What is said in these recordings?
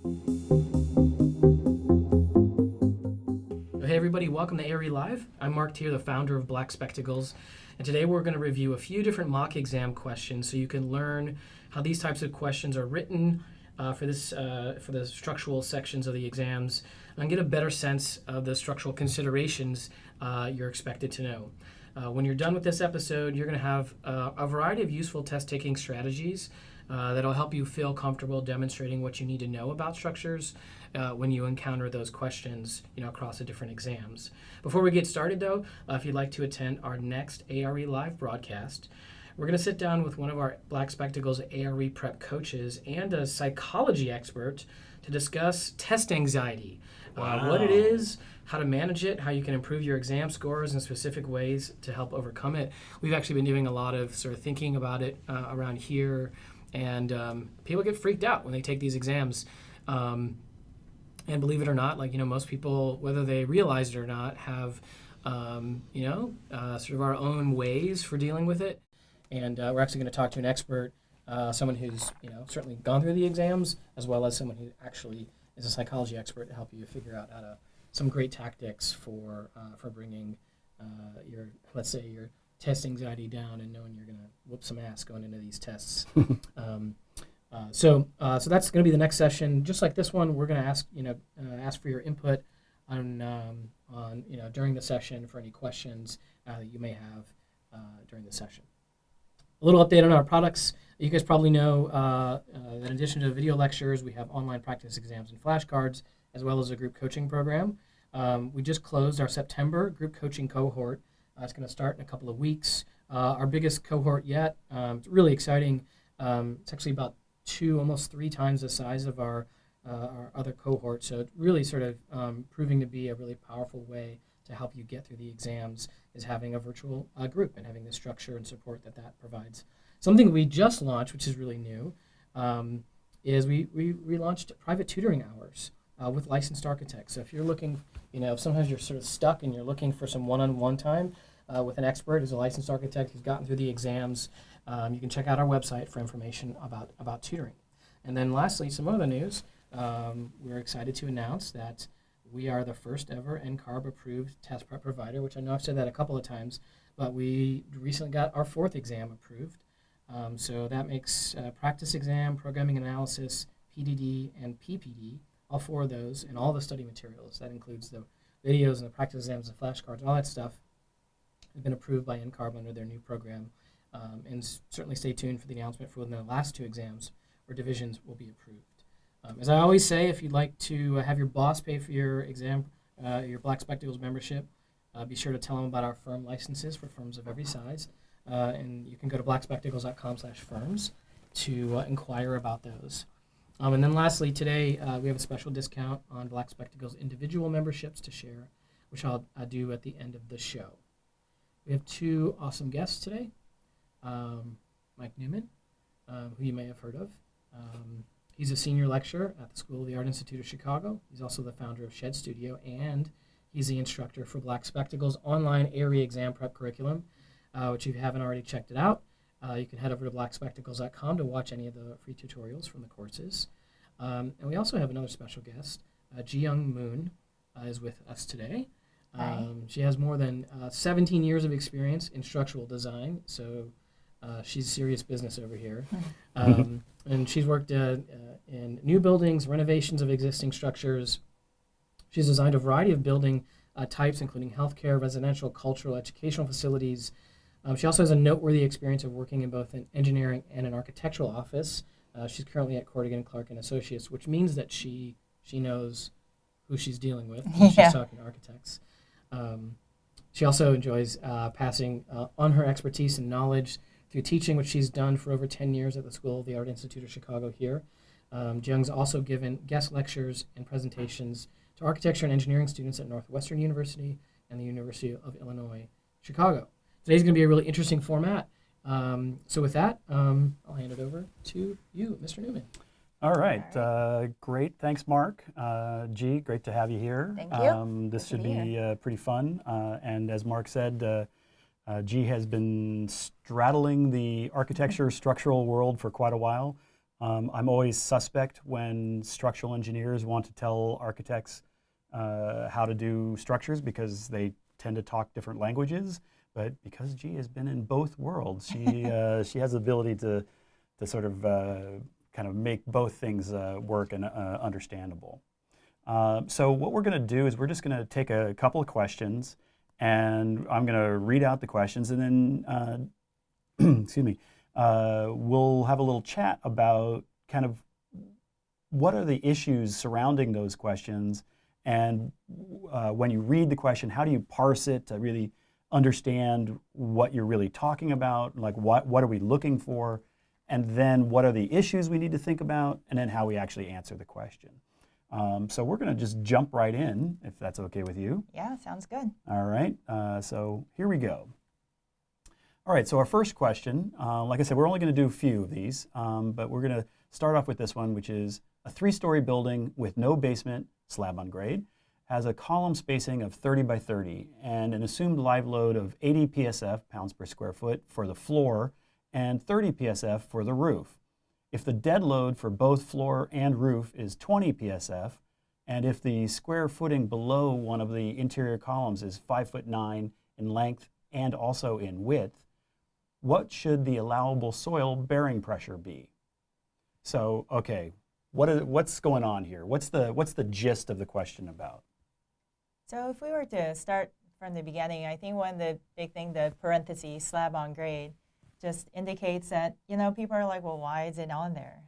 Hey everybody, welcome to ARE Live. I'm Mark Tier, the founder of Black Spectacles, and today we're going to review a few different mock exam questions so you can learn how these types of questions are written for the structural sections of the exams and get a better sense of the structural considerations you're expected to know. When you're done with this episode, you're going to have a variety of useful test-taking strategies that'll help you feel comfortable demonstrating what you need to know about structures when you encounter those questions, across the different exams. Before we get started, though, if you'd like to attend our next ARE Live broadcast, we're going to sit down with one of our Black Spectacles ARE prep coaches and a psychology expert to discuss test anxiety, what it is, how to manage it, how you can improve your exam scores in specific ways to help overcome it. We've actually been doing a lot of sort of thinking about it around here, and people get freaked out when they take these exams. And believe it or not, most people, whether they realize it or not, have, sort of our own ways for dealing with it. And we're actually going to talk to an expert, someone who's, certainly gone through the exams, as well as someone who actually is a psychology expert to help you figure out some great tactics for bringing your test anxiety down and knowing you're going to whoop some ass going into these tests. So that's going to be the next session. Just like this one, we're going to ask for your input on during the session for any questions that you may have during the session. A little update on our products. You guys probably know that in addition to video lectures, we have online practice exams and flashcards, as well as a group coaching program. We just closed our September group coaching cohort. It's going to start in a couple of weeks. Our biggest cohort yet. It's really exciting. It's actually about almost 3 times the size of our other cohort. So it's really sort of proving to be a really powerful way to help you get through the exams is having a virtual group and having the structure and support that provides. Something we just launched, which is really new, is we relaunched private tutoring hours with licensed architects. So if you're looking, if sometimes you're sort of stuck and you're looking for some one-on-one time with an expert who's a licensed architect who's gotten through the exams, you can check out our website for information about tutoring. And then lastly, some other news. We're excited to announce that we are the first ever NCARB approved test prep provider, which I know I've said that a couple of times, but we recently got our 4th exam approved. So that makes practice exam, programming analysis, PDD, and PPD, all 4 of those, and all the study materials. That includes the videos and the practice exams and flashcards, all that stuff has been approved by NCARB under their new program. And certainly stay tuned for the announcement for when the last 2 exams or divisions will be approved. As I always say, if you'd like to have your boss pay for your exam, your Black Spectacles membership, be sure to tell them about our firm licenses for firms of every size. And you can go to blackspectacles.com/firms to inquire about those. And then lastly, today we have a special discount on Black Spectacles individual memberships to share, which I'll do at the end of the show. We have 2 awesome guests today. Mike Newman, who you may have heard of. He's a senior lecturer at the School of the Art Institute of Chicago. He's also the founder of Shed Studio, and he's the instructor for Black Spectacles online ARE exam prep curriculum, which if you haven't already checked it out, you can head over to blackspectacles.com to watch any of the free tutorials from the courses. And we also have another special guest, Ji Moon, is with us today. She has more than 17 years of experience in structural design, so she's serious business over here. And she's worked in new buildings, renovations of existing structures. She's designed a variety of building types, including healthcare, residential, cultural, educational facilities. She also has a noteworthy experience of working in both an engineering and an architectural office. She's currently at Cordigan, Clark & Associates, which means that she knows who she's dealing with when she's talking to architects. She also enjoys passing on her expertise and knowledge through teaching, which she's done for over 10 years at the School of the Art Institute of Chicago here. Jung's also given guest lectures and presentations to architecture and engineering students at Northwestern University and the University of Illinois, Chicago. Today's going to be a really interesting format. So with that, I'll hand it over to you, Mr. Newman. All right. Great. Thanks, Mark. Ji, great to have you here. Thank you. This should be pretty fun. And as Mark said, Ji has been straddling the architecture structural world for quite a while. I'm always suspect when structural engineers want to tell architects how to do structures because they tend to talk different languages. But because Ji has been in both worlds, she has the ability to sort of kind of make both things work and understandable. So what we're going to do is we're just going to take a couple of questions, and I'm going to read out the questions, and then excuse me, we'll have a little chat about kind of what are the issues surrounding those questions, and when you read the question, how do you parse it to really understand what you're really talking about, like what are we looking for, and then what are the issues we need to think about, and then how we actually answer the question. So we're going to just jump right in, if that's okay with you. Yeah, sounds good. All right, so here we go. All right, so our first question, like I said, we're only going to do a few of these, but we're going to start off with this one, which is a 3-story building with no basement, slab on grade, has a column spacing of 30 by 30 and an assumed live load of 80 PSF, pounds per square foot, for the floor and 30 PSF for the roof. If the dead load for both floor and roof is 20 PSF, and if the square footing below one of the interior columns is 5'9" in length and also in width, what should the allowable soil bearing pressure be? So, okay, what's going on here? What's the gist of the question about? So if we were to start from the beginning, I think one of the big thing, the parentheses, slab on grade, just indicates that, people are like, well, why is it on there?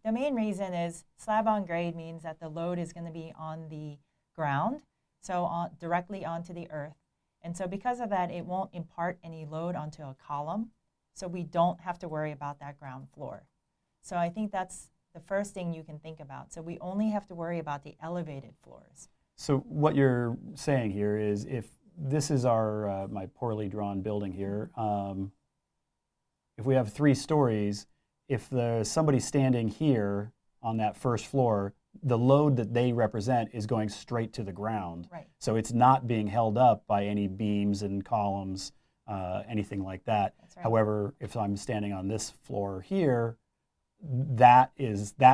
The main reason is slab on grade means that the load is going to be on the ground, so directly onto the earth. And so because of that, it won't impart any load onto a column, so we don't have to worry about that ground floor. So I think that's the first thing you can think about. So we only have to worry about the elevated floors. So what you're saying here is, if this is our my poorly drawn building here, if we have 3 stories, if there's somebody standing here on that first floor, the load that they represent is going straight to the ground. Right. So it's not being held up by any beams and columns, anything like that. That's right. However, if I'm standing on this floor here, that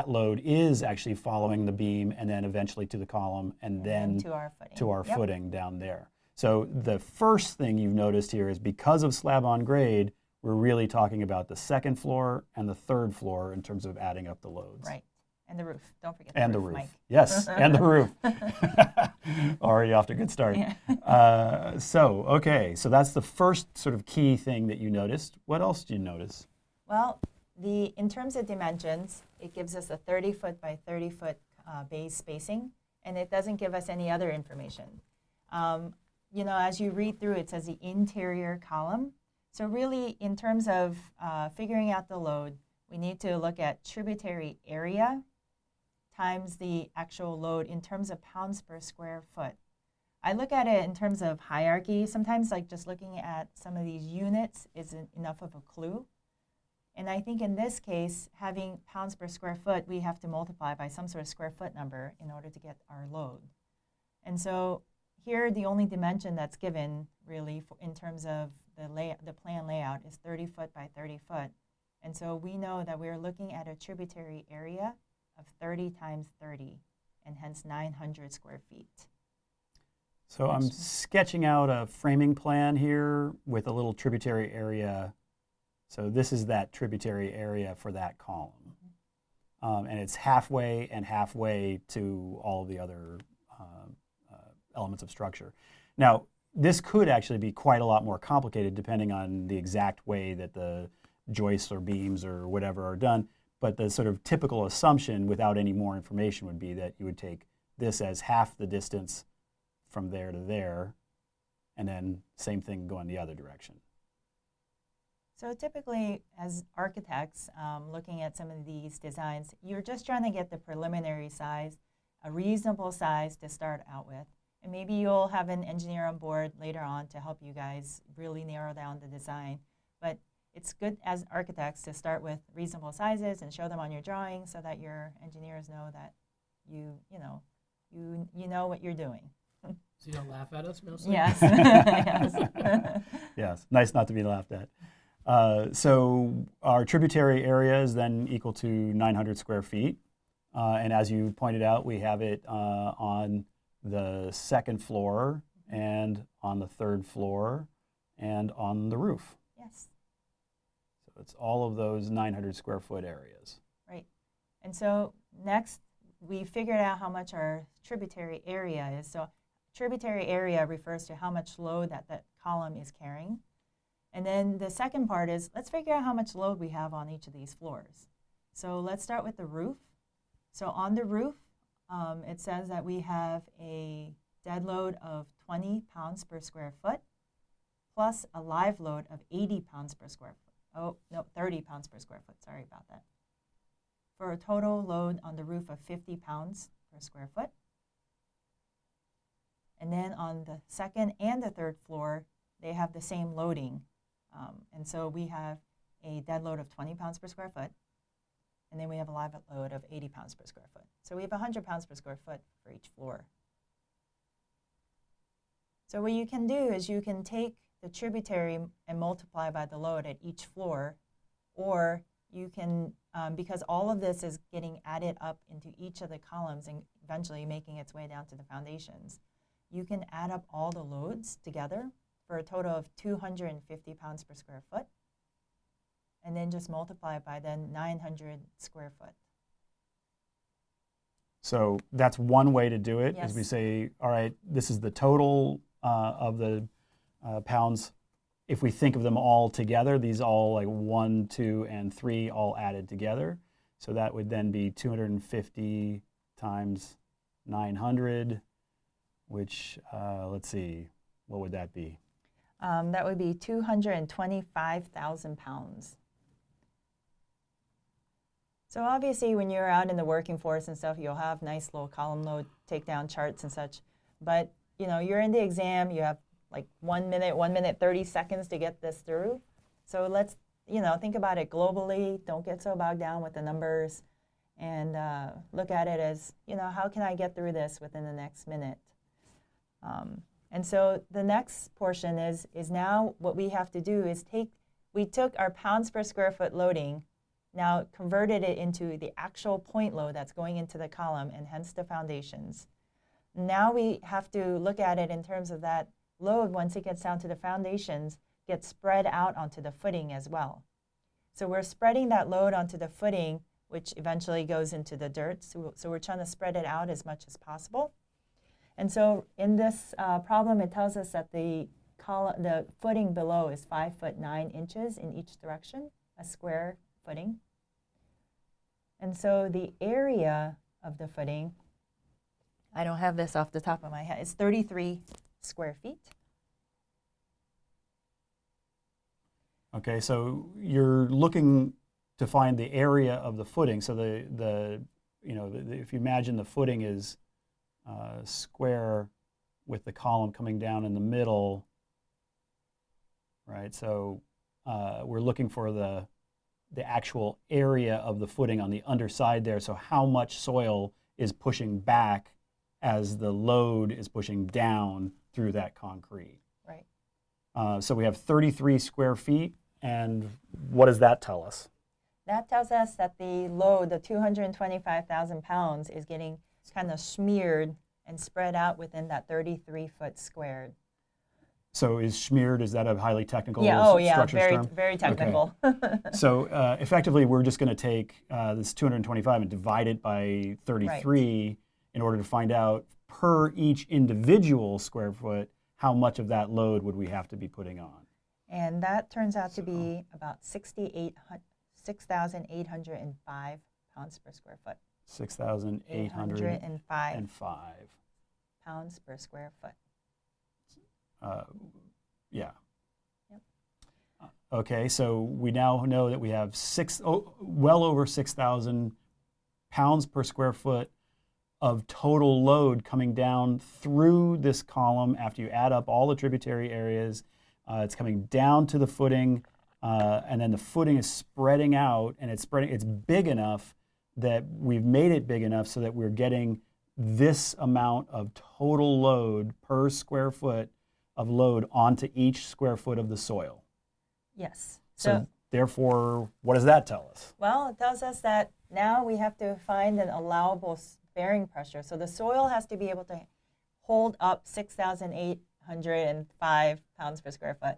load is actually following the beam and then eventually to the column and then to our footing. To our Yep. footing down there. So the first thing you've noticed here is, because of slab on grade, we're really talking about the second floor and the third floor in terms of adding up the loads. Right. And the roof. Don't forget And the the roof, roof. Mike. Yes, and the roof. Already off to a good start. Yeah. So that's the first sort of key thing that you noticed. What else did you notice? Well, in terms of dimensions, it gives us a 30-foot by 30-foot base spacing, and it doesn't give us any other information. As you read through, it says the interior column. So really, in terms of figuring out the load, we need to look at tributary area times the actual load in terms of pounds per square foot. I look at it in terms of hierarchy. Sometimes just looking at some of these units isn't enough of a clue. And I think in this case, having pounds per square foot, we have to multiply by some sort of square foot number in order to get our load. And so here, the only dimension that's given really in terms of the plan layout is 30 foot by 30 foot. And so we know that we're looking at a tributary area of 30 times 30, and hence 900 square feet. So I'm sketching out a framing plan here with a little tributary area. So this is that tributary area for that column. And it's halfway and halfway to all of the other elements of structure. Now, this could actually be quite a lot more complicated depending on the exact way that the joists or beams or whatever are done. But the sort of typical assumption without any more information would be that you would take this as half the distance from there to there, and then same thing going the other direction. So typically, as architects, looking at some of these designs, you're just trying to get the preliminary size, a reasonable size to start out with. And maybe you'll have an engineer on board later on to help you guys really narrow down the design. But it's good as architects to start with reasonable sizes and show them on your drawing so that your engineers know that you know what you're doing. So you don't laugh at us mostly? Yes. Yes. Yes, nice not to be laughed at. So our tributary area is then equal to 900 square feet. And as you pointed out, we have it on the second floor and on the third floor and on the roof. Yes. So it's all of those 900 square foot areas. Right. And so next, we figured out how much our tributary area is. So tributary area refers to how much load that column is carrying. And then the second part is, let's figure out how much load we have on each of these floors. So let's start with the roof. So on the roof, it says that we have a dead load of 20 pounds per square foot, plus a live load of 80 pounds per square foot. Oh, no, 30 pounds per square foot, sorry about that. For a total load on the roof of 50 pounds per square foot. And then on the second and the third floor, they have the same loading. And so we have a dead load of 20 pounds per square foot, and then we have a live load of 80 pounds per square foot. So we have 100 pounds per square foot for each floor. So what you can do is you can take the tributary and multiply by the load at each floor, or you can, because all of this is getting added up into each of the columns and eventually making its way down to the foundations, you can add up all the loads together for a total of 250 pounds per square foot, and then just multiply by the 900 square foot. So that's one way to do it, Yes. is we say, all right, this is the total of the pounds. If we think of them all together, these all like 1, 2, and 3 all added together. So that would then be 250 times 900, which, let's see, what would that be? That would be 225,000 pounds. So obviously when you're out in the working force and stuff, you'll have nice little column load takedown charts and such. But you know, you're in the exam, you have like 1 minute, 30 seconds to get this through. So let's, think about it globally. Don't get so bogged down with the numbers, and look at it as, how can I get through this within the next minute? And so the next portion is now what we have to do is we took our pounds per square foot loading, now converted it into the actual point load that's going into the column and hence the foundations. Now we have to look at it in terms of that load, once it gets down to the foundations, gets spread out onto the footing as well. So we're spreading that load onto the footing, which eventually goes into the dirt. So we're trying to spread it out as much as possible. And so in this problem, it tells us that the footing below is 5 foot 9 inches in each direction, a square footing. And so the area of the footing, I don't have this off the top of my head, it's 33 square feet. Okay, so you're looking to find the area of the footing. So if you imagine the footing is square with the column coming down in the middle, right? So we're looking for the actual area of the footing on the underside there. So how much soil is pushing back as the load is pushing down through that concrete. Right. So we have 33 square feet, and what does that tell us? That tells us that the load, the 225,000 pounds, is getting kind of smeared and spread out within that 33-foot squared. So is smeared, is that a highly technical structures very, term? very technical. Okay. So effectively, we're just going to take this 225 and divide it by 33 Right. in order to find out per each individual square foot how much of that load would we have to be putting on. And that turns out to be about 6,805 pounds per square foot. 6,805 pounds per square foot. Yeah. Yep. Okay, so we now know that we have well over 6,000 pounds per square foot of total load coming down through this column after you add up all the tributary areas. It's coming down to the footing, and then the footing is spreading out, and it's big enough that we've made it big enough so that we're getting this amount of total load per square foot of load onto each square foot of the soil. Yes. So therefore, what does that tell us? Well, it tells us that now we have to find an allowable bearing pressure. So the soil has to be able to hold up 6,805 pounds per square foot.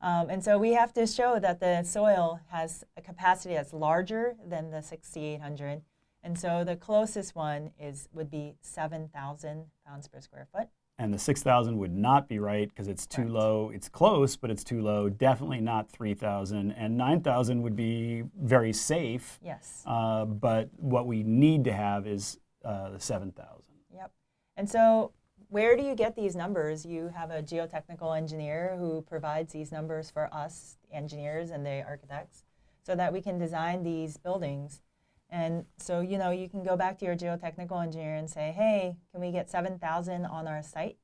And so we have to show that the soil has a capacity that's larger than the 6,800. And so the closest one would be 7,000 pounds per square foot. And the 6,000 would not be right because it's too low. It's close, but it's too low. Definitely not 3,000. And 9,000 would be very safe. Yes. But what we need to have is the 7,000. Yep. And so where do you get these numbers? You have a geotechnical engineer who provides these numbers for us, engineers and the architects, so that we can design these buildings. And so, you know, you can go back to your geotechnical engineer and say, hey, can we get 7,000 on our site?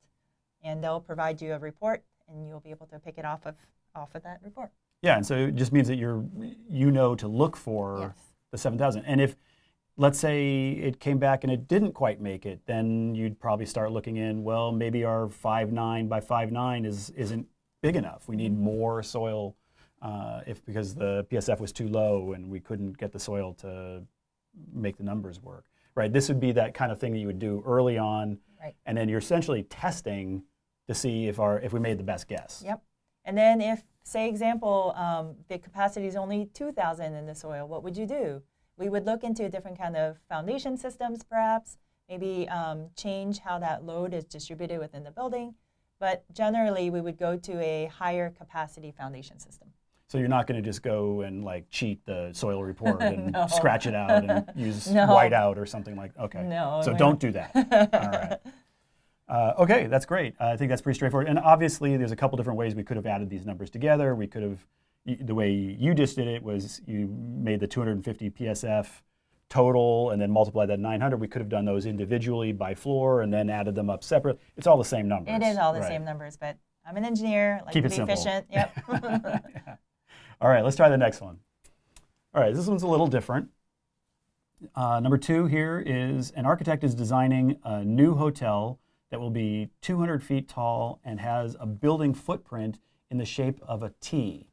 And they'll provide you a report, and you'll be able to pick it off of that report. Yeah, and so it just means that you know to look for the 7,000. And if, let's say, it came back and it didn't quite make it, then you'd probably start looking in, well, maybe our 5'9" by 5'9" isn't big enough. We need more soil because the PSF was too low and we couldn't get the soil to make the numbers work, right? This would be that kind of thing that you would do early on, right. And then you're essentially testing to see if we made the best guess. Yep. And then if, say, example, the capacity is only 2,000 in the soil, what would you do? We would look into different kind of foundation systems, perhaps, maybe change how that load is distributed within the building. But generally, we would go to a higher capacity foundation system. So you're not going to just go and like cheat the soil report and No. scratch it out and use No. whiteout or something like. Okay. No. So don't do that. All right. Okay, that's great. I think that's pretty straightforward. And obviously, there's a couple different ways we could have added these numbers together. We could have, the way you just did it was you made the 250 PSF total and then multiplied that 900. We could have done those individually by floor and then added them up separate. It's all the same numbers. It is all the right. same numbers, but I'm an engineer, like Keep to it be simple. efficient. Yep. Yeah. All right, let's try the next one. All right, this one's a little different. Number 2 here is an architect is designing a new hotel that will be 200 feet tall and has a building footprint in the shape of a T.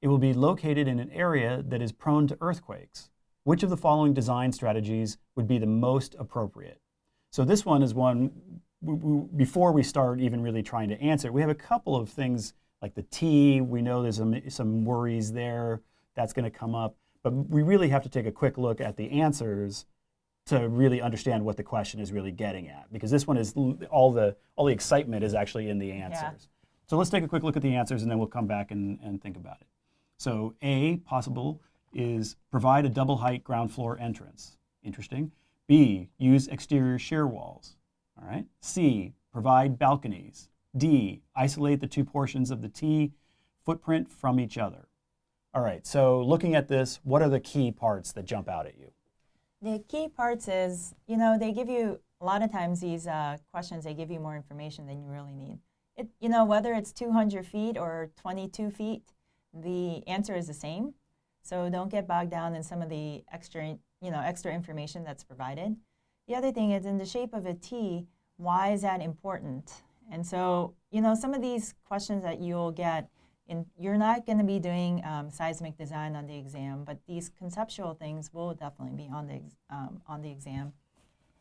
It will be located in an area that is prone to earthquakes. Which of the following design strategies would be the most appropriate? So this one is one, before we start even really trying to answer, we have a couple of things like the T. We know there's some worries there. That's going to come up. But we really have to take a quick look at the answers to really understand what the question is really getting at. Because this one is all the excitement is actually in the answers. Yeah. So let's take a quick look at the answers and then we'll come back and think about it. So A, possible, is provide a double height ground floor entrance. Interesting. B, use exterior shear walls. All right. C, provide balconies. D, isolate the two portions of the T footprint from each other. All right, so looking at this, what are the key parts that jump out at you? The key parts is, you know, they give you, a lot of times these questions, they give you more information than you really need. You know, whether it's 200 feet or 22 feet, the answer is the same. So don't get bogged down in some of the extra information that's provided. The other thing is in the shape of a T, why is that important? And so, you know, some of these questions that you'll get, you're not going to be doing seismic design on the exam, but these conceptual things will definitely be on the exam.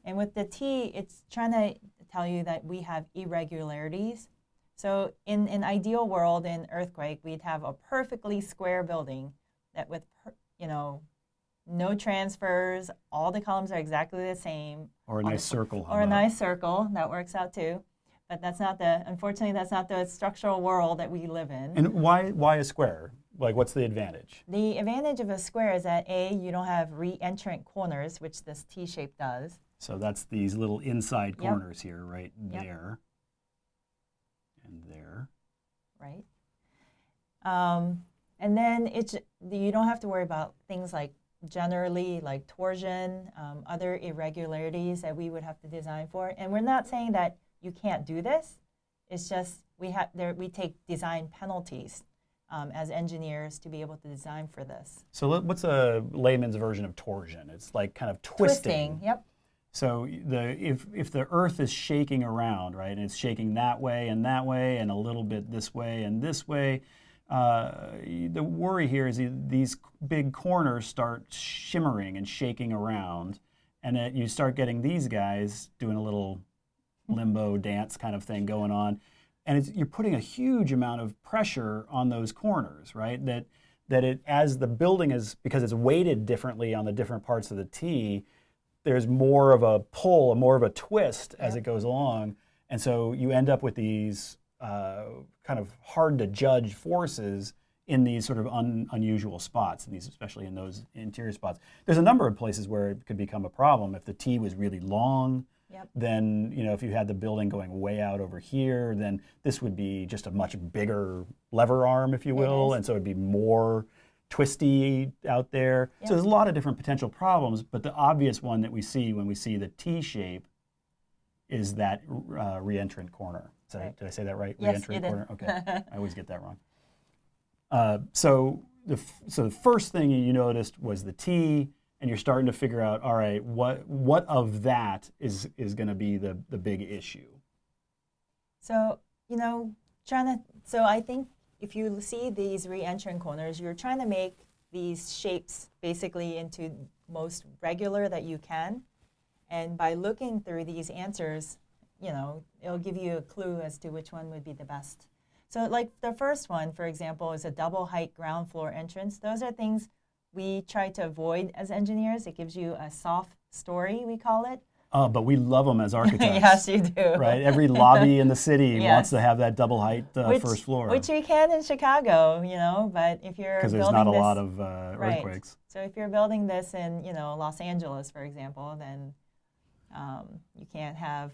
And with the T, it's trying to tell you that we have irregularities. So in an ideal world, in earthquake, we'd have a perfectly square building that with, you know, no transfers, all the columns are exactly the same. Or a nice circle. Or a nice circle, that works out too. But that's not unfortunately, that's not the structural world that we live in. And why a square? Like, what's the advantage? The advantage of a square is that A, you don't have reentrant corners, which this T shape does. So that's these little inside corners here, right there. And there. Right. And then you don't have to worry about things like generally like torsion, other irregularities that we would have to design for. And we're not saying that you can't do this. It's just we take design penalties as engineers to be able to design for this. So what's a layman's version of torsion? It's like kind of twisting. Yep. So if the earth is shaking around, right, and it's shaking that way and a little bit this way and this way, the worry here is these big corners start shimmering and shaking around, and you start getting these guys doing a little limbo dance kind of thing going on, and you're putting a huge amount of pressure on those corners, right? As the building is, because it's weighted differently on the different parts of the T, there's more of a pull, more of a twist as it goes along, and so you end up with these kind of hard to judge forces in these sort of unusual spots, especially in those interior spots. There's a number of places where it could become a problem. If the T was really long, then if you had the building going way out over here, then this would be just a much bigger lever arm, if you will, and so it'd be more twisty out there. So there's a lot of different potential problems, but the obvious one that we see when we see the T shape is that reentrant corner. Did I say that right? Yes, Reentrant you did. corner? Okay, I always get that wrong. So the first thing you noticed was the T, and you're starting to figure out, all right, what of that is going to be the big issue? So so I think if you see these reentrant corners, you're trying to make these shapes basically into most regular that you can, and by looking through these answers, it'll give you a clue as to which one would be the best. So like the first one, for example, is a double height ground floor entrance. Those are things we try to avoid as engineers. It gives you a soft story, we call it. But we love them as architects. Yes, you do. Right? Every lobby in the city wants to have that double height first floor. Which we can in Chicago, but if you're because building there's not a this, lot of earthquakes. So if you're building this in, Los Angeles, for example, then you can't have,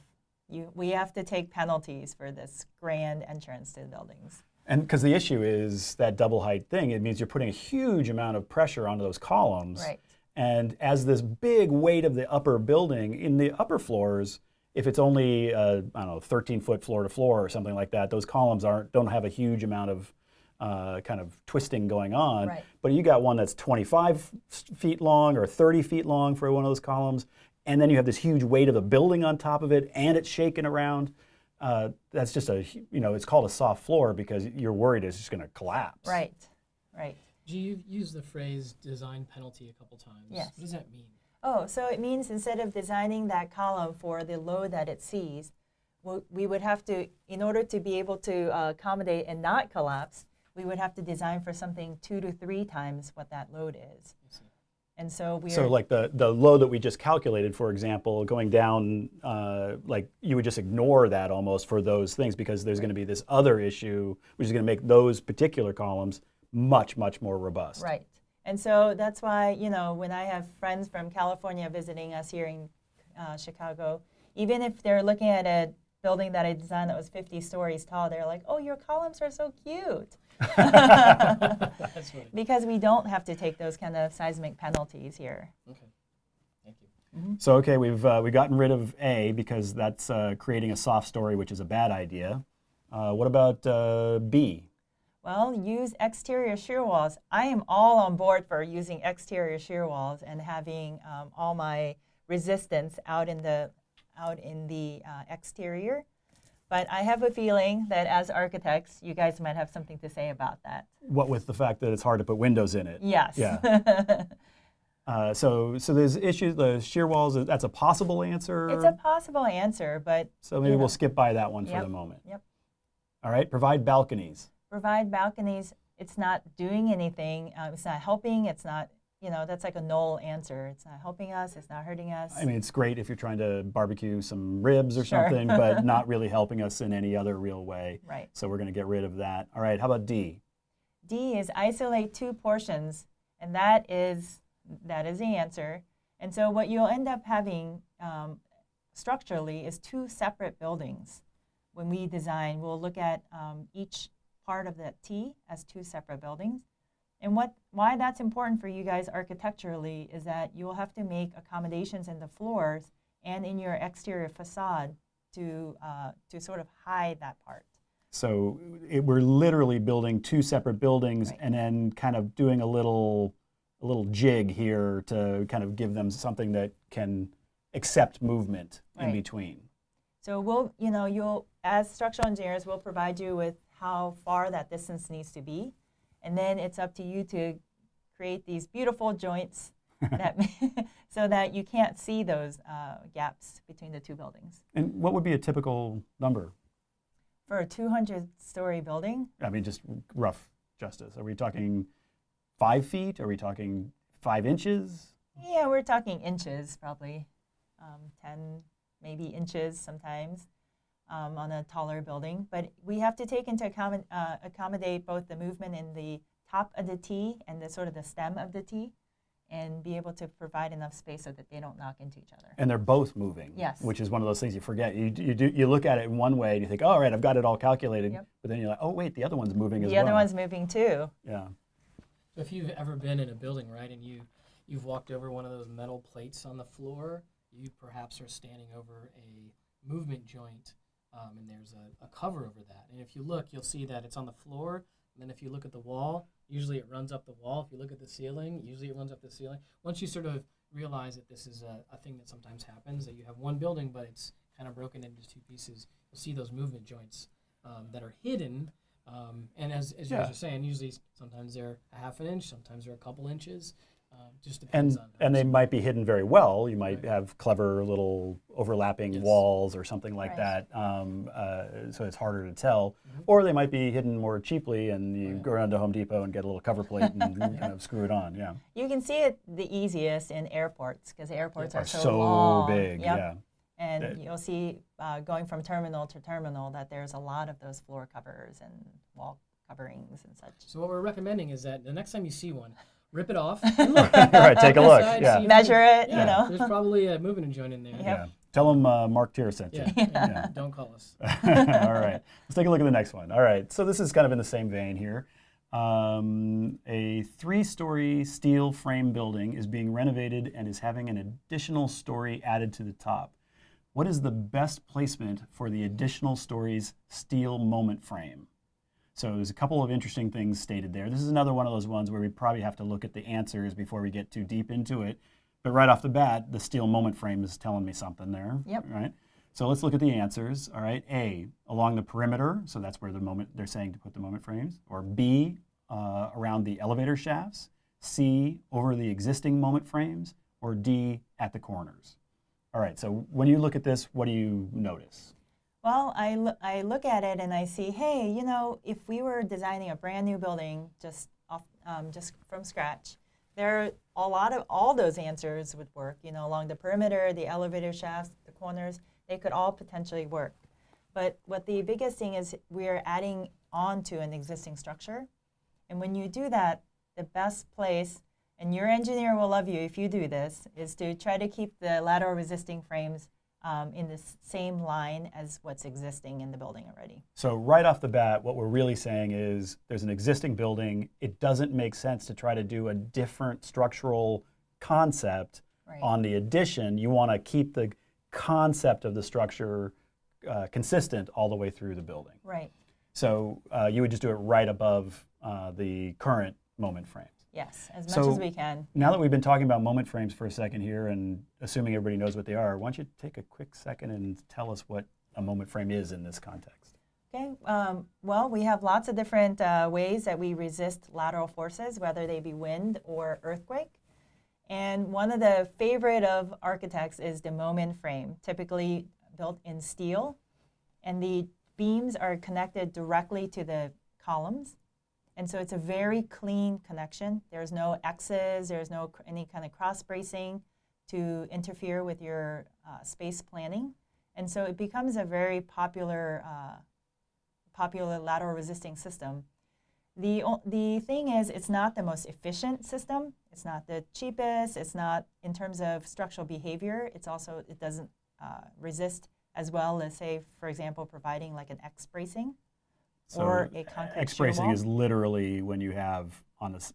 we have to take penalties for this grand entrance to the buildings. And because the issue is that double height thing, it means you're putting a huge amount of pressure onto those columns. Right. And as this big weight of the upper building, in the upper floors, if it's only, 13-foot floor to floor or something like that, those columns don't have a huge amount of kind of twisting going on. Right. But you got one that's 25 feet long or 30 feet long for one of those columns, and then you have this huge weight of the building on top of it, and it's shaking around. That's just it's called a soft floor because you're worried it's just going to collapse. Right. You've used the phrase design penalty a couple times. Yes. What does that mean? Oh, so it means instead of designing that column for the load that it sees, we would have to, in order to be able to accommodate and not collapse, we would have to design for something 2 to 3 times what that load is. And so like the load that we just calculated, for example, going down, like you would just ignore that almost for those things because there's going to be this other issue which is going to make those particular columns much, much more robust. Right. And so that's why, when I have friends from California visiting us here in Chicago, even if they're looking at a building that I designed that was 50 stories tall, they're like, oh, your columns are so cute. That's funny. Because we don't have to take those kind of seismic penalties here. Okay. Thank you. So, okay, we've gotten rid of A because that's creating a soft story, which is a bad idea. What about B? Well, use exterior shear walls. I am all on board for using exterior shear walls and having all my resistance out in the exterior. But I have a feeling that as architects, you guys might have something to say about that. What with the fact that it's hard to put windows in it? Yes. Yeah. So there's issues. The shear walls. That's a possible answer. It's a possible answer, but so maybe we'll skip by that one for the moment. Yep. All right. Provide balconies. Provide balconies. It's not doing anything. It's not helping. It's not. That's like a null answer. It's not helping us. It's not hurting us. I mean, it's great if you're trying to barbecue some ribs or something, but not really helping us in any other real way. Right. So we're going to get rid of that. All right. How about D? D is isolate 2 portions, and that is the answer. And so what you'll end up having structurally is 2 separate buildings. When we design, we'll look at each part of that T as 2 separate buildings. And why that's important for you guys architecturally is that you will have to make accommodations in the floors and in your exterior facade to sort of hide that part. So we're literally building 2 separate buildings and then kind of doing a little jig here to kind of give them something that can accept movement in between. So you'll as structural engineers, we'll provide you with how far that distance needs to be. And then it's up to you to create these beautiful joints that so that you can't see those gaps between the two buildings. And what would be a typical number? For a 200-story building? I mean, just rough justice. Are we talking 5 feet? Are we talking 5 inches? Yeah, we're talking inches probably, 10 maybe inches sometimes on a taller building. But we have to take into account accommodate both the movement in the top of the T and the sort of the stem of the T, and be able to provide enough space so that they don't knock into each other. And they're both moving. Yes. Which is one of those things you forget. You look at it in one way and you think, oh, all right, I've got it all calculated. Yep. But then you're like, oh, wait, the other one's moving as The well. other one's moving too. Yeah. If you've ever been in a building, right, and you've walked over one of those metal plates on the floor, you perhaps are standing over a movement joint, and there's a cover over that. And if you look, you'll see that it's on the floor. And then if you look at the wall, usually it runs up the wall. If you look at the ceiling, usually it runs up the ceiling. Once you sort of realize that this is a thing that sometimes happens, that you have one building, but it's kind of broken into 2 pieces, you'll see those movement joints that are hidden. And as you guys are saying, usually sometimes they're a half an inch, sometimes they're a couple inches. Just depends on. And they might be hidden very well. You might have clever little overlapping walls or something like that, so it's harder to tell. Or they might be hidden more cheaply, and you go around to Home Depot and get a little cover plate and kind of screw it on. Yeah. You can see it the easiest in airports because airports are so long. big. Yep. Yeah. And you'll see going from terminal to terminal that there's a lot of those floor covers and wall coverings and such. So what we're recommending is that the next time you see one, rip it off and look. Right, take a look. Inside, Yeah. see if Measure you- it, yeah, you know. There's probably a movement joint in there. Yep. Yeah. Tell them Mark Tier sent you. Yeah. Don't call us. All right. Let's take a look at the next one. All right. So this is kind of in the same vein here. A 3-story steel frame building is being renovated and is having an additional story added to the top. What is the best placement for the additional story's steel moment frame? So there's a couple of interesting things stated there. This is another one of those ones where we probably have to look at the answers before we get too deep into it. But right off the bat, the steel moment frame is telling me something there. Yep. Right. So let's look at the answers. All right. A, along the perimeter. So that's where the moment they're saying to put the moment frames. Or B, around the elevator shafts. C, over the existing moment frames. Or D, at the corners. All right. So when you look at this, what do you notice? Well, I look at it and I see, hey, you know, if we were designing a brand new building just from scratch, all those answers would work. You know, along the perimeter, the elevator shafts, the corners, they could all potentially work. But what the biggest thing is, we're adding on to an existing structure, and when you do that, the best place, and your engineer will love you if you do this, is to try to keep the lateral resisting frames in the same line as what's existing in the building already. So right off the bat, what we're really saying is there's an existing building. It doesn't make sense to try to do a different structural concept on the addition. You want to keep the concept of the structure consistent all the way through the building. Right. So you would just do it right above the current moment frame. Yes, as much as we can. Now that we've been talking about moment frames for a second here, and assuming everybody knows what they are, why don't you take a quick second and tell us what a moment frame is in this context? Okay, well, we have lots of different ways that we resist lateral forces, whether they be wind or earthquake. And one of the favorite of architects is the moment frame, typically built in steel. And the beams are connected directly to the columns. And so it's a very clean connection. There's no X's, there's no any kind of cross bracing to interfere with your space planning. And so it becomes a very popular lateral resisting system. The thing is, it's not the most efficient system. It's not the cheapest. It's not, in terms of structural behavior, it doesn't resist as well as, say, for example, providing like an X bracing. So or a concrete X shear bracing wall. is literally when you have on this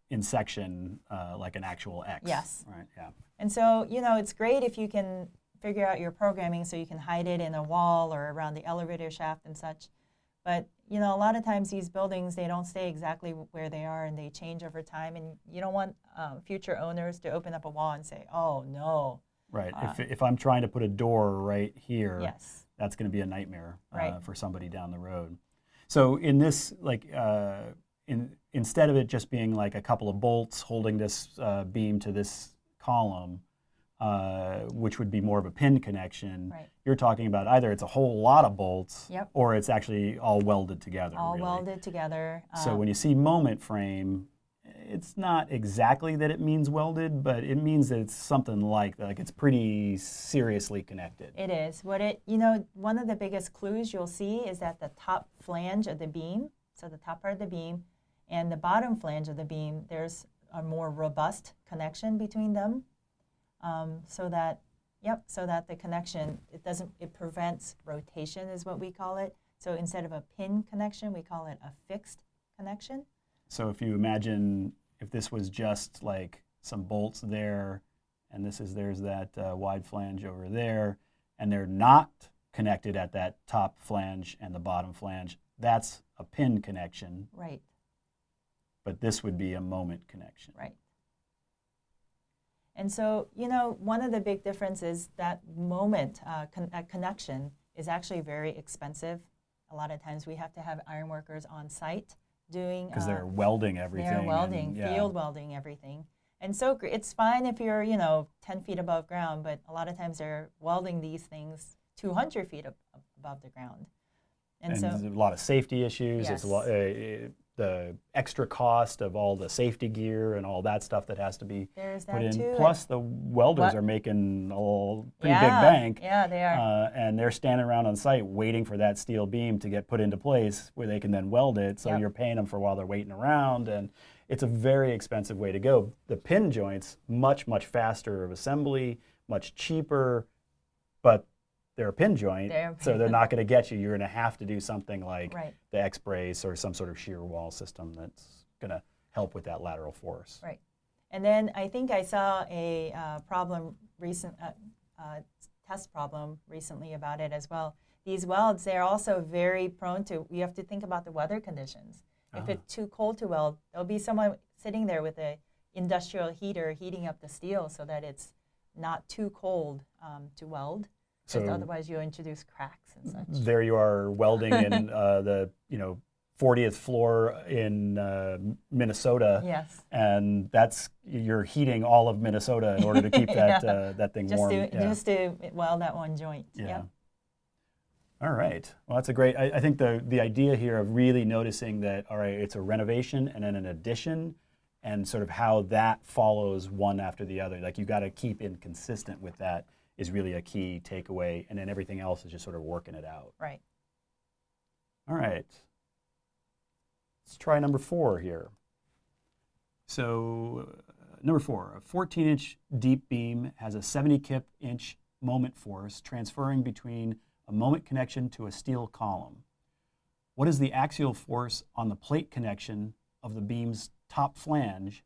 in section like an actual X. Yes. Right. Yeah. And so, you know, it's great if you can figure out your programming so you can hide it in a wall or around the elevator shaft and such. But, you know, a lot of times these buildings, they don't stay exactly where they are and they change over time. And you don't want future owners to open up a wall and say, oh, no. Right. If I'm trying to put a door right here, Yes. that's going to be a nightmare Right. for somebody down the road. So in this, like instead of it just being like a couple of bolts holding this beam to this column, which would be more of a pin connection, Right. you're talking about either it's a whole lot of bolts, Yep. or it's actually all welded together. All really. welded together. So when you see moment frame, it's not exactly that it means welded, but it means that it's something like that. Like it's pretty seriously connected. It is. One of the biggest clues you'll see is that the top flange of the beam, so the top part of the beam, and the bottom flange of the beam, there's a more robust connection between them, so that the connection, it prevents rotation is what we call it. So instead of a pin connection, we call it a fixed connection. So if you imagine if this was just like some bolts there, and there's that wide flange over there, and they're not connected at that top flange and the bottom flange, that's a pin connection. Right. But this would be a moment connection. Right. And so, one of the big differences that moment connection is actually very expensive. A lot of times we have to have iron workers on site doing because they're welding everything. They're welding, and, field welding everything. And so it's fine if you're, 10 feet above ground, but a lot of times they're welding these things 200 feet above the ground. And so there's a lot of safety issues. Yes. It's a lot, the extra cost of all the safety gear and all that stuff that has to be there's put that in. too. Plus, the welders What? are making a pretty big bank. Yeah, they are. And they're standing around on site waiting for that steel beam to get put into place where they can then weld it. So Yep. you're paying them for while they're waiting around. And it's a very expensive way to go. The pin joints, much, much faster of assembly, much cheaper, but they're a pin joint, so they're not going to get you. You're going to have to do something like Right. the X-brace or some sort of shear wall system that's going to help with that lateral force. Right. And then I think I saw a test problem recently about it as well. These welds, they're also very prone to, you have to think about the weather conditions. If it's too cold to weld, there'll be someone sitting there with an industrial heater heating up the steel so that it's not too cold to weld. So otherwise you'll introduce cracks and such. There you are welding in the 40th floor in Minnesota. Yes. And you're heating all of Minnesota in order to keep that thing warm. Just to weld that one joint. Yeah. Yep. All right. Well, that's a great, I think the idea here of really noticing that, all right, it's a renovation and then an addition, and sort of how that follows one after the other. Like you got to keep inconsistent with that is really a key takeaway, and then everything else is just sort of working it out. Right. All right. Let's try number 4 here. So number 4, a 14-inch deep beam has a 70 kip inch moment force transferring between a moment connection to a steel column. What is the axial force on the plate connection of the beam's top flange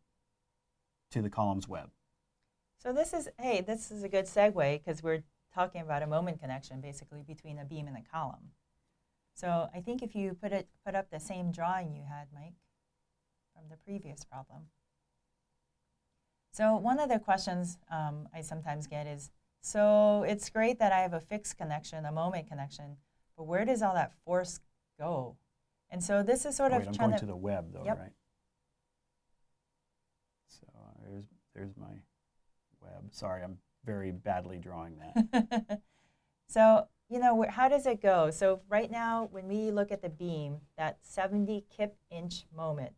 to the column's web? So this is a good segue because we're talking about a moment connection basically between a beam and a column. So I think if you put up the same drawing you had, Mike, from the previous problem. So one of the questions I sometimes get is, so it's great that I have a fixed connection, a moment connection, but where does all that force go? And so this is sort of I'm trying going to the web though, Yep. right? So there's my web. Sorry, I'm very badly drawing that. So, how does it go? So right now, when we look at the beam, that 70 kip inch moment,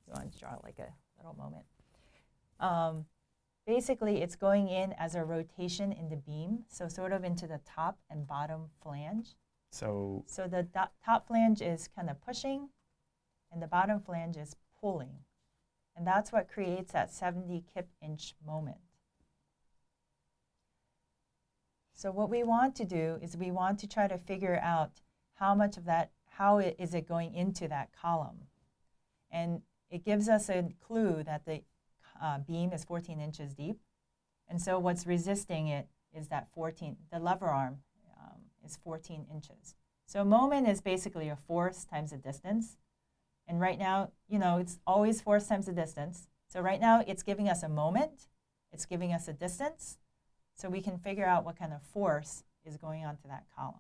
you want to draw like a little moment. Basically, it's going in as a rotation in the beam, so sort of into the top and bottom flange. So the top flange is kind of pushing, and the bottom flange is pulling. And that's what creates that 70 kip inch moment. So what we want to do is we want to try to figure out how is it going into that column. And it gives us a clue that the beam is 14 inches deep. And so what's resisting it is the lever arm is 14 inches. So moment is basically a force times a distance. And right now, it's always force times the distance. So right now it's giving us a moment, it's giving us a distance, so we can figure out what kind of force is going on to that column.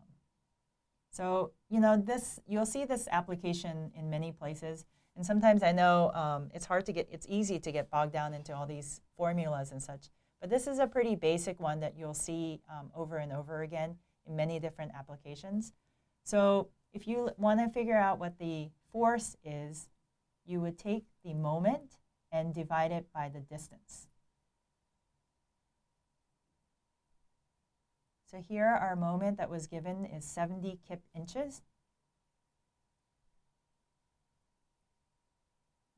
So, you'll see this application in many places. And sometimes I know it's easy to get bogged down into all these formulas and such. But this is a pretty basic one that you'll see over and over again in many different applications. So if you want to figure out what the force is, you would take the moment and divide it by the distance. So here our moment that was given is 70 kip inches.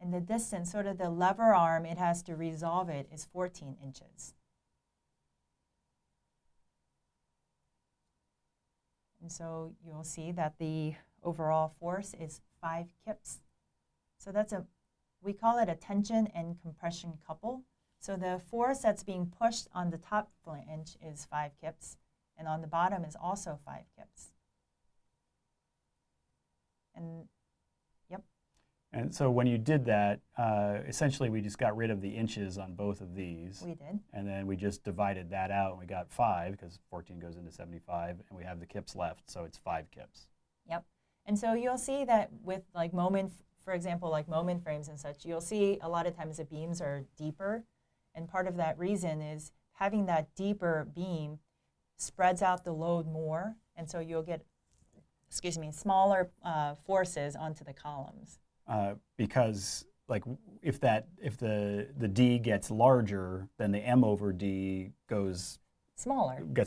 And the distance, sort of the lever arm it has to resolve it, is 14 inches. And so you'll see that the overall force is 5 kips. So we call it a tension and compression couple. So the force that's being pushed on the top flange is 5 kips, and on the bottom is also 5 kips. And And so when you did that, essentially we just got rid of the inches on both of these. we did. And then we just divided that out and we got 5 because 14 goes into 75 and we have the kips left, so it's 5 kips. Yep. And so you'll see that with like for example, like moment frames and such, you'll see a lot of times the beams are deeper. And part of that reason is having that deeper beam spreads out the load more. And so you'll get, smaller forces onto the columns. Because like if the D gets larger, then the M over D gets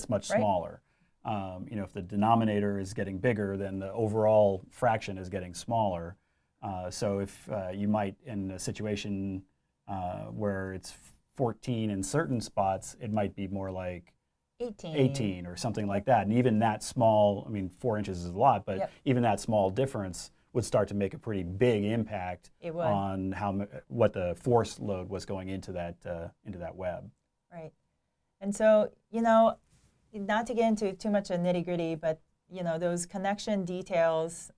much right? smaller. If the denominator is getting bigger, then the overall fraction is getting smaller. So if you might, in a situation where it's 14 in certain spots, it might be more like 18 or something like that. And even that small, 4 inches is a lot, but even that small difference would start to make a pretty big impact on what the force load was going into that web. Right. And so, not to get into too much of nitty gritty, but those connection details,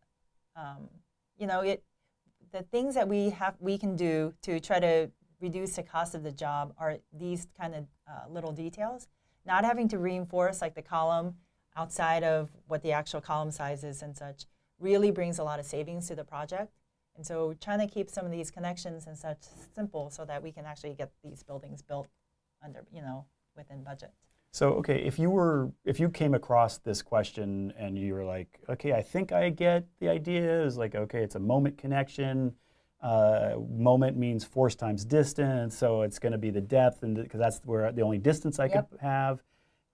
the things that we can do to try to reduce the cost of the job are these kind of little details. Not having to reinforce like the column outside of what the actual column size is and such really brings a lot of savings to the project. And so trying to keep some of these connections and such simple so that we can actually get these buildings built within budget. So, okay, if you came across this question and you were like, okay, I think I get the idea, is like, okay, it's a moment connection. Moment means force times distance, so it's going to be the depth, and because that's where the only distance I could have,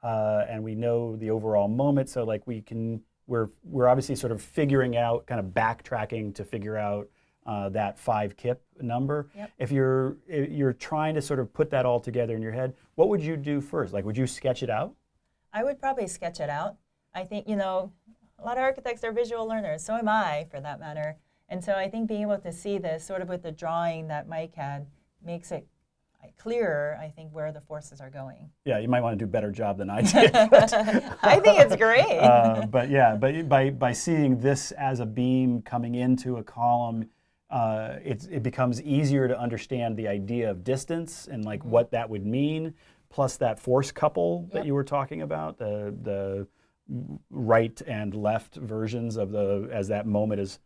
and we know the overall moment, so like we're obviously sort of figuring out, kind of backtracking to figure out that 5 kip number. If you're trying to sort of put that all together in your head, what would you do first? Like, would you sketch it out? I would probably sketch it out. I think, a lot of architects are visual learners, so am I for that matter. And so I think being able to see this sort of with the drawing that Mike had makes it clearer, I think, where the forces are going. Yeah, you might want to do a better job than I did. I think it's great. But by seeing this as a beam coming into a column, it becomes easier to understand the idea of distance and like what that would mean, plus that force couple that you were talking about, the right and left versions of as that moment is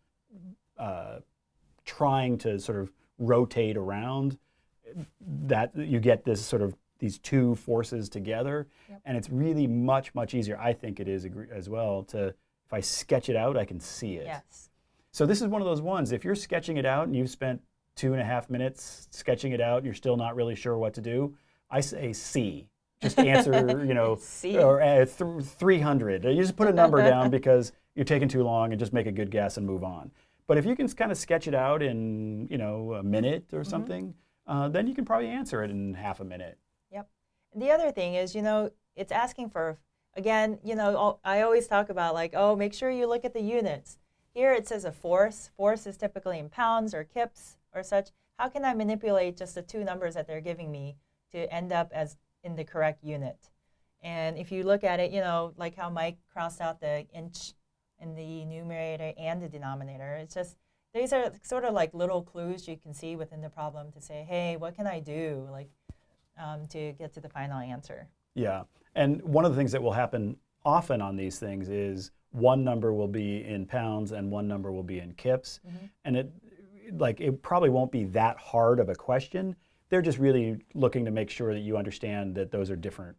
trying to sort of rotate around, that you get this sort of these two forces together, and it's really much easier, I think it is as well, to if I sketch it out, I can see it. Yes. So this is one of those ones, if you're sketching it out and you've spent 2.5 minutes sketching it out and you're still not really sure what to do, I say C. Just answer, C. Or 300. You just put a number down because you're taking too long, and just make a good guess and move on. But if you can kind of sketch it out in, a minute or something, then you can probably answer it in half a minute. Yep. The other thing is, it's asking for, again, I always talk about like, make sure you look at the units. Here it says a force. Force is typically in pounds or kips or such. How can I manipulate just the two numbers that they're giving me to end up as in the correct unit? And if you look at it, like how Mike crossed out the inch in the numerator and the denominator, it's just, these are sort of like little clues you can see within the problem to say, hey, what can I do to get to the final answer? Yeah, and one of the things that will happen often on these things is one number will be in pounds and one number will be in kips. And like it probably won't be that hard of a question. They're just really looking to make sure that you understand that those are different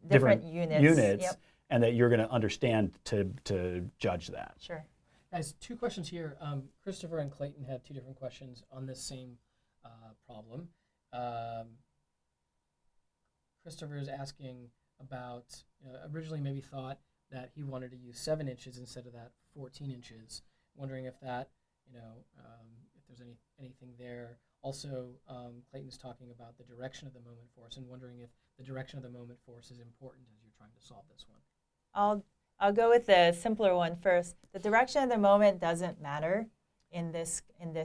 different units. Yep. and that you're going to understand to judge that. Sure. Guys, two questions here. Christopher and Clayton have two different questions on this same problem. Christopher is asking about, originally maybe thought that he wanted to use 7 inches instead of that 14 inches. Wondering if that, if there's anything there. Also, Clayton's talking about the direction of the moment force and wondering if the direction of the moment force is important as you're trying to solve this one. I'll go with the simpler one first. The direction of the moment doesn't matter in this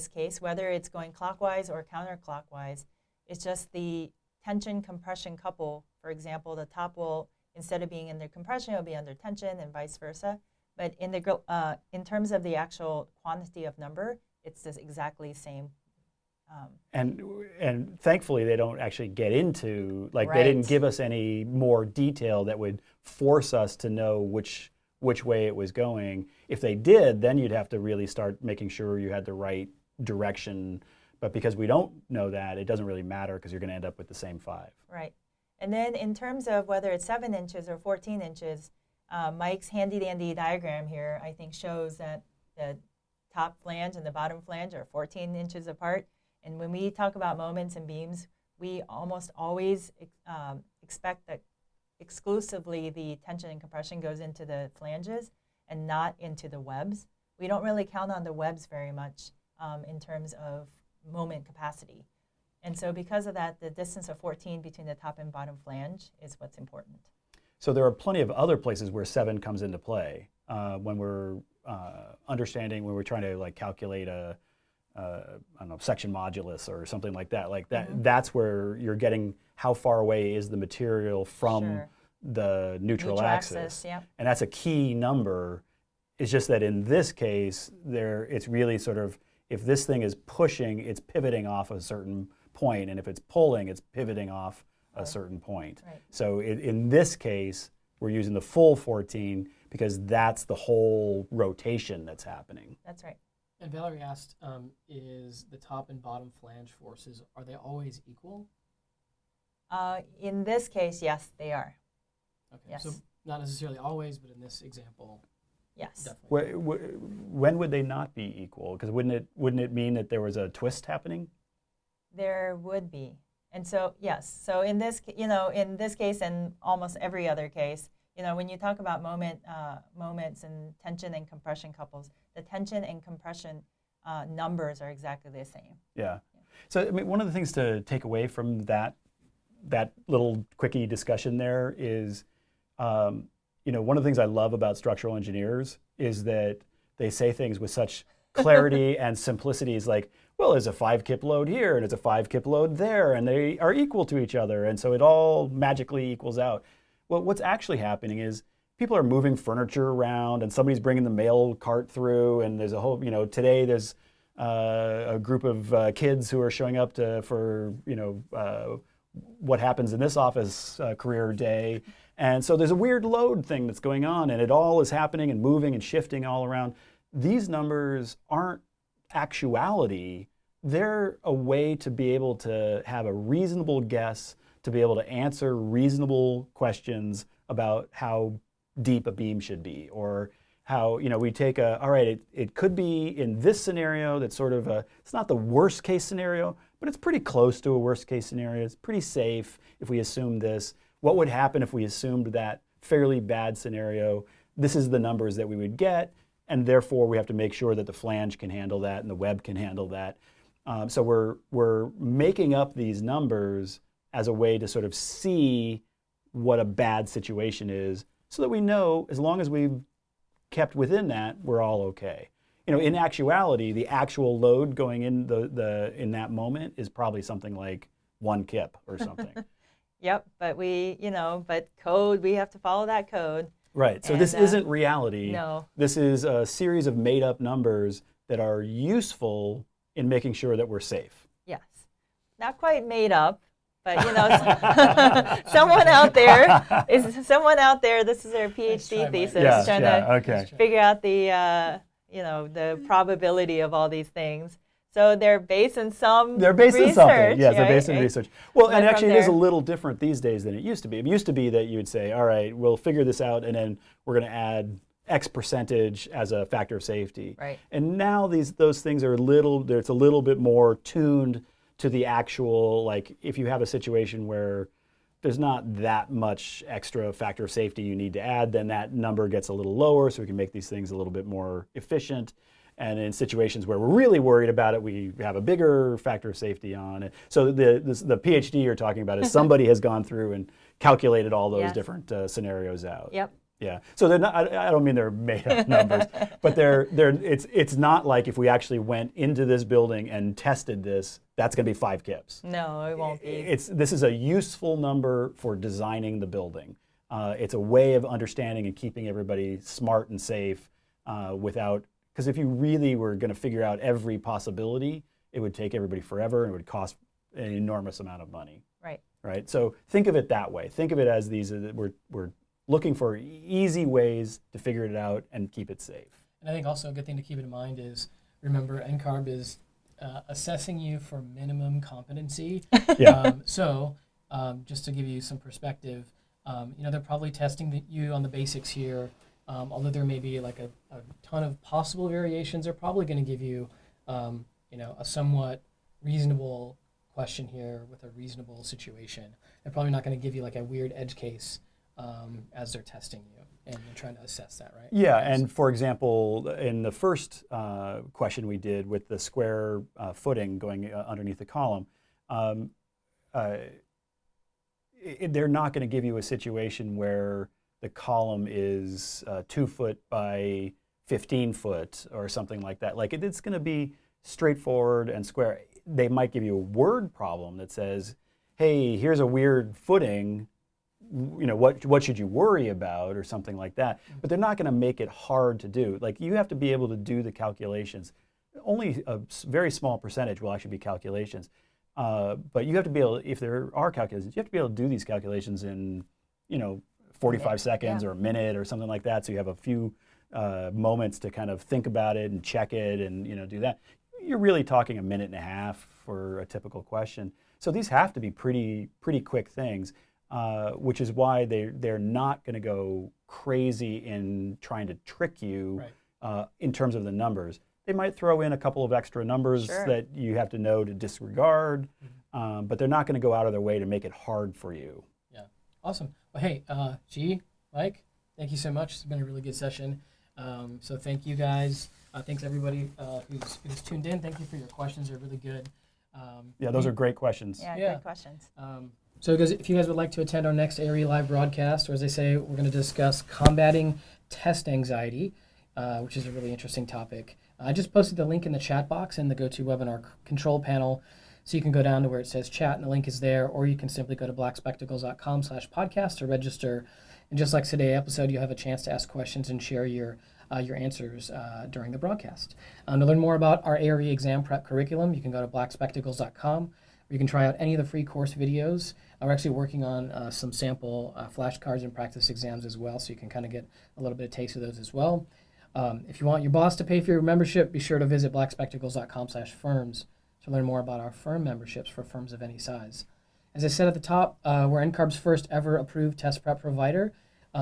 case, whether it's going clockwise or counterclockwise. It's just the tension compression couple. For example, the top will, instead of being under compression, it'll be under tension, and vice versa. But in terms of the actual quantity of number, it's just exactly the same. And thankfully they don't actually get into, like, Right. They didn't give us any more detail that would force us to know which way it was going. If they did, then you'd have to really start making sure you had the right direction. But because we don't know that, it doesn't really matter because you're going to end up with the same 5. Right. And then in terms of whether it's 7 inches or 14 inches, Mike's handy-dandy diagram here, I think, shows that the top flange and the bottom flange are 14 inches apart. And when we talk about moments and beams, we almost always expect that exclusively the tension and compression goes into the flanges and not into the webs. We don't really count on the webs very much in terms of moment capacity. And so because of that, the distance of 14 between the top and bottom flange is what's important. So there are plenty of other places where 7 comes into play when we're understanding, when we're trying to like calculate a I don't know, section modulus or something like that. Like that, Mm-hmm. That's where you're getting how far away is the material from Sure. the neutral axis. Yep. And that's a key number. It's just that in this case, it's really sort of, if this thing is pushing, it's pivoting off a certain point, and if it's pulling, it's pivoting off a certain point. Right. So in this case, we're using the full 14 because that's the whole rotation that's happening. That's right. And Valerie asked, is the top and bottom flange forces, are they always equal? In this case, yes, they are. Okay, Yes. so not necessarily always, but in this example, Yes. definitely. When would they not be equal? Because wouldn't it mean that there was a twist happening? There would be. And so, yes. So in this case and almost every other case, when you talk about moments and tension and compression couples, the tension and compression numbers are exactly the same. Yeah. So I mean, one of the things to take away from that little quickie discussion there is, one of the things I love about structural engineers is that they say things with such clarity and simplicity. Is like, well, there's a 5 kip load here and it's a 5 kip load there, and they are equal to each other, and so it all magically equals out. Well, what's actually happening is people are moving furniture around, and somebody's bringing the mail cart through, and there's a whole, today there's a group of kids who are showing up for what happens in this office career day. And so there's a weird load thing that's going on, and it all is happening and moving and shifting all around. These numbers aren't actuality. They're a way to be able to have a reasonable guess, to be able to answer reasonable questions about how deep a beam should be, or how, we take it could be in this scenario that's sort of it's not the worst case scenario, but it's pretty close to a worst case scenario. It's pretty safe if we assume this. What would happen if we assumed that fairly bad scenario? This is the numbers that we would get, and therefore we have to make sure that the flange can handle that and the web can handle that. So we're making up these numbers as a way to sort of see what a bad situation is, so that we know as long as we've kept within that, we're all okay. In actuality, the actual load going in in that moment is probably something like 1 kip or something. Yep, but but code, we have to follow that code. Right, so And, this isn't reality. No. This is a series of made up numbers that are useful in making sure that we're safe. Yes. Not quite made up, but someone out there, this is their PhD thesis, trying to okay. figure out the the probability of all these things. So they're based in some They're based in something. Yes, they're right? based in research. Well, But and from actually it is a there- little different these days than it used to be. It used to be that you would say, all right, we'll figure this out and then we're going to add X percentage as a factor of safety. Right. And now those things are it's a little bit more tuned to the actual, like if you have a situation where there's not that much extra factor of safety you need to add, then that number gets a little lower so we can make these things a little bit more efficient. And in situations where we're really worried about it, we have a bigger factor of safety on it. So the PhD you're talking about is somebody has gone through and calculated all those Yes. different scenarios out. Yep. Yeah. So they're not. I don't mean they're made up numbers, but it's not like if we actually went into this building and tested this, that's going to be 5 kips. No, it won't be. This is a useful number for designing the building. It's a way of understanding and keeping everybody smart and safe without. Because if you really were going to figure out every possibility, it would take everybody forever and it would cost an enormous amount of money. Right. Right. So think of it that way. Think of it as we're looking for easy ways to figure it out and keep it safe. And I think also a good thing to keep in mind is, remember, NCARB is assessing you for minimum competency. Yeah. Just to give you some perspective, they're probably testing you on the basics here. Although there may be like a ton of possible variations, they're probably going to give you, a somewhat reasonable question here with a reasonable situation. They're probably not going to give you like a weird edge case as they're testing you and you're trying to assess that, right? Yeah, and for example, in the first question we did with the square footing going underneath the column, they're not going to give you a situation where the column is 2 foot by 15 foot or something like that. Like it's going to be straightforward and square. They might give you a word problem that says, hey, here's a weird footing, what should you worry about or something like that. But they're not going to make it hard to do. Like you have to be able to do the calculations. Only a very small percentage will actually be calculations. But you have to be able, if there are calculations, you have to be able to do these calculations in, 45 seconds or a minute or something like that. So you have a few moments to kind of think about it and check it and do that. You're really talking a minute and a half for a typical question. So these have to be pretty quick things, which is why they're not going to go crazy in trying to trick you in terms of the numbers. They might throw in a couple of extra numbers that you have to know to disregard, but they're not going to go out of their way to make it hard for you. Yeah, awesome. Well, hey, Ji, Mike, thank you so much. It's been a really good session. So thank you guys. Thanks everybody who's tuned in. Thank you for your questions. They're really good. Those are great questions. Yeah, great questions. So if you guys would like to attend our next ARE Live broadcast, or as they say, we're going to discuss combating test anxiety, which is a really interesting topic. I just posted the link in the chat box in the GoToWebinar control panel. So you can go down to where it says chat and the link is there, or you can simply go to blackspectacles.com/podcast to register. And just like today's episode, you'll have a chance to ask questions and share your answers during the broadcast. To learn more about our ARE exam prep curriculum, you can go to blackspectacles.com, where you can try out any of the free course videos. We're actually working on some sample flashcards and practice exams as well, so you can kind of get a little bit of taste of those as well. If you want your boss to pay for your membership, be sure to visit blackspectacles.com/firms to learn more about our firm memberships for firms of any size. As I said at the top, we're NCARB's first ever approved test prep provider.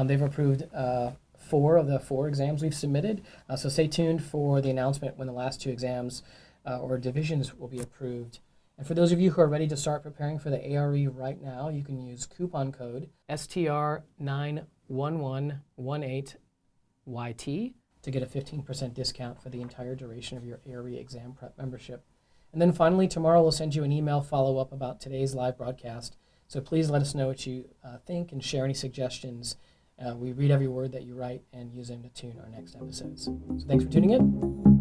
They've approved 4 of the 4 exams we've submitted, so stay tuned for the announcement when the last 2 exams or divisions will be approved. And for those of you who are ready to start preparing for the ARE right now, you can use coupon code STR91118YT to get a 15% discount for the entire duration of your ARE exam prep membership. And then finally, tomorrow we'll send you an email follow-up about today's live broadcast. So please let us know what you think and share any suggestions. We read every word that you write and use them to tune our next episodes. So thanks for tuning in.